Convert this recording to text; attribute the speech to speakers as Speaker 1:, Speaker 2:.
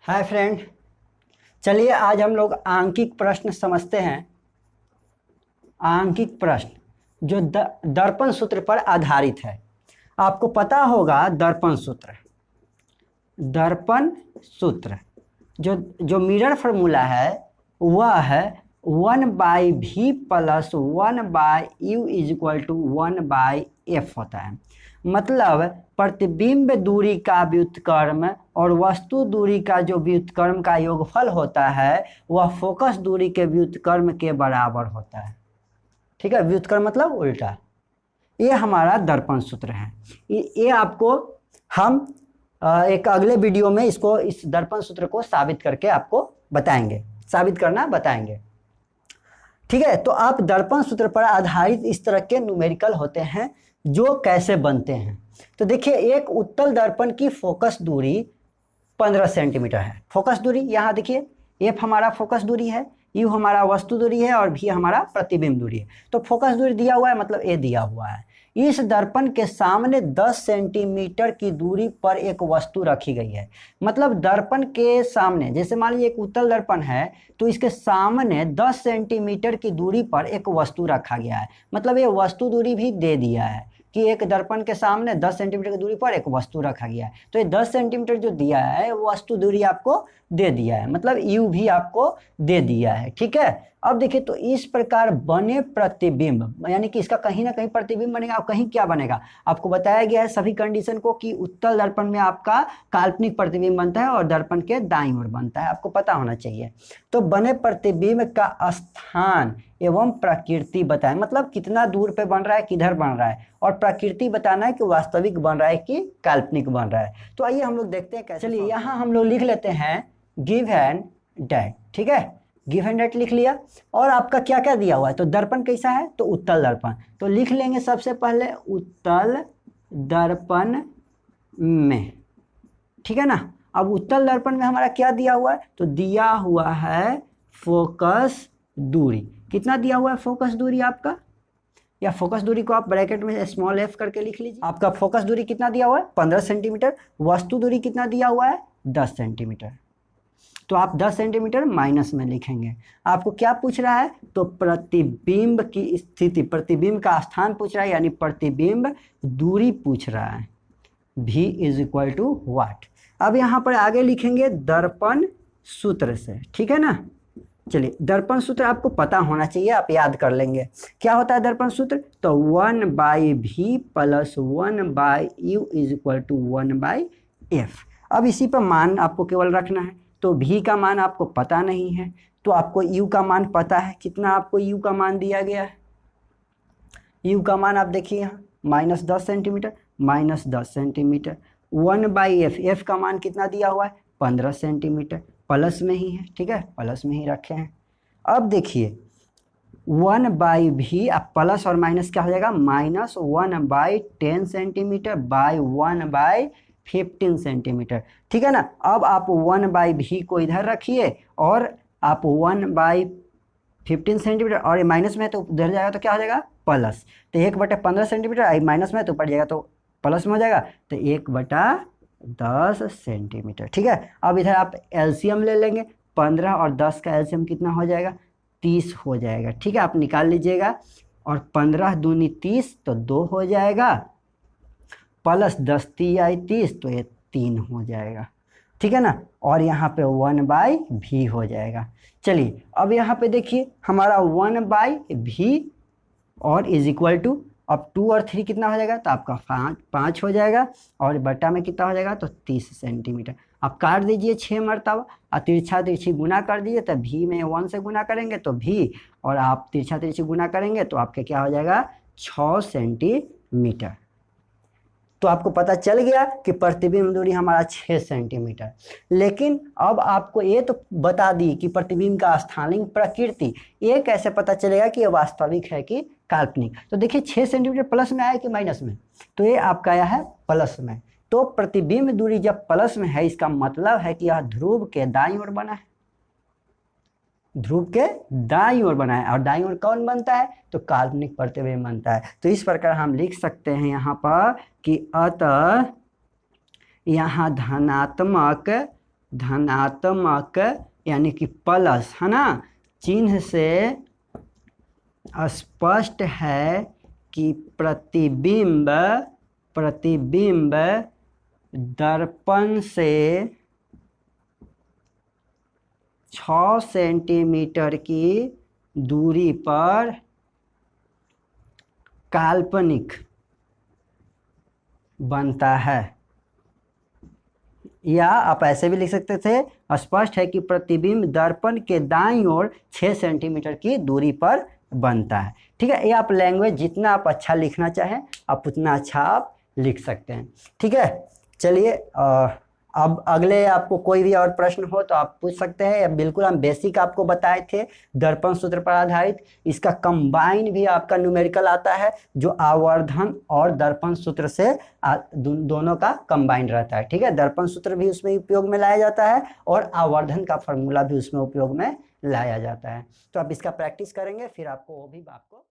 Speaker 1: Hi friend, चलिए आज हम लोग आंकिक प्रश्न समझते हैं। आंकिक प्रश्न जो दर्पण सूत्र पर आधारित है। आपको पता होगा दर्पण सूत्र जो मिरर फार्मूला है वह है 1/v + 1/u = 1/f होता है। मतलब प्रतिबिंब दूरी का व्युत्क्रम और वस्तु दूरी का जो व्युत्क्रम का योगफल होता है वह फोकस दूरी के व्युत्क्रम के बराबर होता है। ठीक है, व्युत्क्रम मतलब उल्टा। ये हमारा दर्पण सूत्र है। ये आपको हम एक अगले वीडियो में इस दर्पण सूत्र को साबित करके आपको बताएंगे, साबित करना बताएंगे। ठीक है, तो आप दर्पण सूत्र पर आधारित इस तरह के न्यूमेरिकल होते हैं जो कैसे बनते हैं। तो देखिए, एक उत्तल दर्पण की फोकस दूरी 15 सेंटीमीटर है। फोकस दूरी यहाँ देखिए, एफ हमारा फोकस दूरी है, यू हमारा वस्तु दूरी है और भी हमारा प्रतिबिंब दूरी है। तो फोकस दूरी दिया हुआ है, मतलब ए दिया हुआ है। इस दर्पण के सामने 10 सेंटीमीटर की दूरी पर एक वस्तु रखी गई है। मतलब दर्पण के सामने, जैसे मान लीजिए एक उत्तल दर्पण है तो इसके सामने 10 सेंटीमीटर की दूरी पर एक वस्तु रखा गया है। मतलब ये वस्तु दूरी भी दे दिया है कि एक दर्पण के सामने 10 सेंटीमीटर की दूरी पर एक वस्तु रखा गया है। तो ये 10 सेंटीमीटर जो दिया है वस्तु दूरी आपको दे दिया है, मतलब यू भी आपको दे दिया है। ठीक है, अब देखिए, तो इस प्रकार बने प्रतिबिंब, यानी कि इसका कहीं ना कहीं प्रतिबिंब बनेगा और कहीं क्या बनेगा आपको बताया गया है सभी कंडीशन को कि उत्तल दर्पण में आपका काल्पनिक प्रतिबिंब बनता है और दर्पण के दाईं ओर बनता है, आपको पता होना चाहिए। तो बने प्रतिबिंब का स्थान एवं प्रकृति बताएं, मतलब कितना दूर पे बन रहा है, किधर बन रहा है, और प्रकृति बताना है कि वास्तविक बन रहा है कि काल्पनिक बन रहा है। तो आइए हम लोग देखते हैं कैसे। चलिए यहाँ हम लोग लिख लेते हैं गिव एंड डेट। ठीक है, गिव एंड डेट लिख लिया। और आपका क्या क्या दिया हुआ है, तो दर्पण कैसा है, तो उत्तल दर्पण। तो लिख लेंगे सबसे पहले उत्तल दर्पण में। ठीक है ना। अब उत्तल दर्पण में हमारा क्या दिया हुआ है, तो दिया हुआ है फोकस दूरी। कितना दिया हुआ है फोकस दूरी आपका, या फोकस दूरी को आप ब्रैकेट में स्मॉल f करके लिख लीजिए। आपका फोकस दूरी कितना दिया हुआ है 15 सेंटीमीटर। वस्तु दूरी कितना दिया हुआ है 10 सेंटीमीटर। तो आप 10 सेंटीमीटर माइनस में लिखेंगे। आपको क्या पूछ रहा है, तो प्रतिबिंब की स्थिति, प्रतिबिंब का स्थान पूछ रहा है, यानी प्रतिबिंब दूरी पूछ रहा है। v = what। अब यहाँ पर आगे लिखेंगे दर्पण सूत्र से। ठीक है ना। चलिए, दर्पण सूत्र आपको पता होना चाहिए, आप याद कर लेंगे। क्या होता है दर्पण सूत्र, तो 1/v + 1/u = 1/f। अब इसी पर मान आपको केवल रखना है। तो v का मान आपको पता नहीं है, तो आपको u का मान पता है। कितना आपको u का मान दिया गया है, u का मान आप देखिए यहाँ -10 सेंटीमीटर, -10 सेंटीमीटर। 1/f, f का मान कितना दिया हुआ है 15 सेंटीमीटर, प्लस में ही है। ठीक है, प्लस में ही रखे हैं। अब देखिए 1/v, अब प्लस और माइनस क्या हो जाएगा, -1/10 सेंटीमीटर बाई 1/15 सेंटीमीटर। ठीक है ना। अब आप 1/v को इधर रखिए और आप 1/15 सेंटीमीटर, और ये माइनस में है तो उधर जाएगा तो क्या हो जाएगा प्लस। तो 1/15 सेंटीमीटर, माइनस में तो पड़ जाएगा तो प्लस में हो जाएगा, तो 1/10 सेंटीमीटर। ठीक है, अब इधर आप एलसीएम ले लेंगे। 15 और 10 का एलसीएम कितना हो जाएगा, 30 हो जाएगा। ठीक है, आप निकाल लीजिएगा। और 15 दूनी 30 तो 2 हो जाएगा, प्लस 10 × 30 तो ये 3 हो जाएगा। ठीक है ना। और यहाँ पे 1/v हो जाएगा। चलिए, अब यहाँ पे देखिए हमारा 1/v और = अब 2 और 3 कितना हो जाएगा, तो आपका 5 हो जाएगा, और बटा में कितना हो जाएगा, तो 30 सेंटीमीटर। आप काट दीजिए 6 मरतबा और तिरछा तिरछी गुना कर दीजिए। तो v में 1 से गुना करेंगे तो v, और आप तिरछा तिरछी गुना करेंगे तो आपके क्या हो जाएगा 6 सेंटीमीटर। तो आपको पता चल गया कि प्रतिबिंब दूरी हमारा 6 सेंटीमीटर। लेकिन अब आपको ये तो बता दी कि प्रतिबिंब का स्थानिक प्रकृति, ये कैसे पता चलेगा कि ये वास्तविक है कि काल्पनिक। तो देखिए 6 सेंटीमीटर प्लस में आया कि माइनस में, तो ये आपका आया है प्लस में। तो प्रतिबिंब दूरी जब प्लस में है, इसका मतलब है कि यह ध्रुव के दाईं ओर बना है, ध्रुव के दाईं ओर बना है। और दाईं ओर कौन बनता है, तो काल्पनिक प्रतिबिंब बनता है। तो इस प्रकार हम लिख सकते हैं यहाँ पर कि अतः यहाँ धनात्मक धनात्मक यानी कि प्लस, है ना, चिन्ह से स्पष्ट है कि प्रतिबिंब दर्पण से 6 सेंटीमीटर की दूरी पर काल्पनिक बनता है। या आप ऐसे भी लिख सकते थे, स्पष्ट है कि प्रतिबिंब दर्पण के दाईं ओर 6 सेंटीमीटर की दूरी पर बनता है। ठीक है, ये आप लैंग्वेज जितना आप अच्छा लिखना चाहें आप उतना अच्छा आप लिख सकते हैं। ठीक है, चलिए अब अगले आपको कोई भी और प्रश्न हो तो आप पूछ सकते हैं। या बिल्कुल हम बेसिक आपको बताए थे दर्पण सूत्र पर आधारित, इसका कंबाइन भी आपका न्यूमेरिकल आता है जो आवर्धन और दर्पण सूत्र से दोनों का कंबाइन रहता है। ठीक है, दर्पण सूत्र भी उसमें उपयोग में लाया जाता है और आवर्धन का फॉर्मूला भी उसमें उपयोग में लाया जाता है। तो आप इसका प्रैक्टिस करेंगे फिर आपको वो भी आपको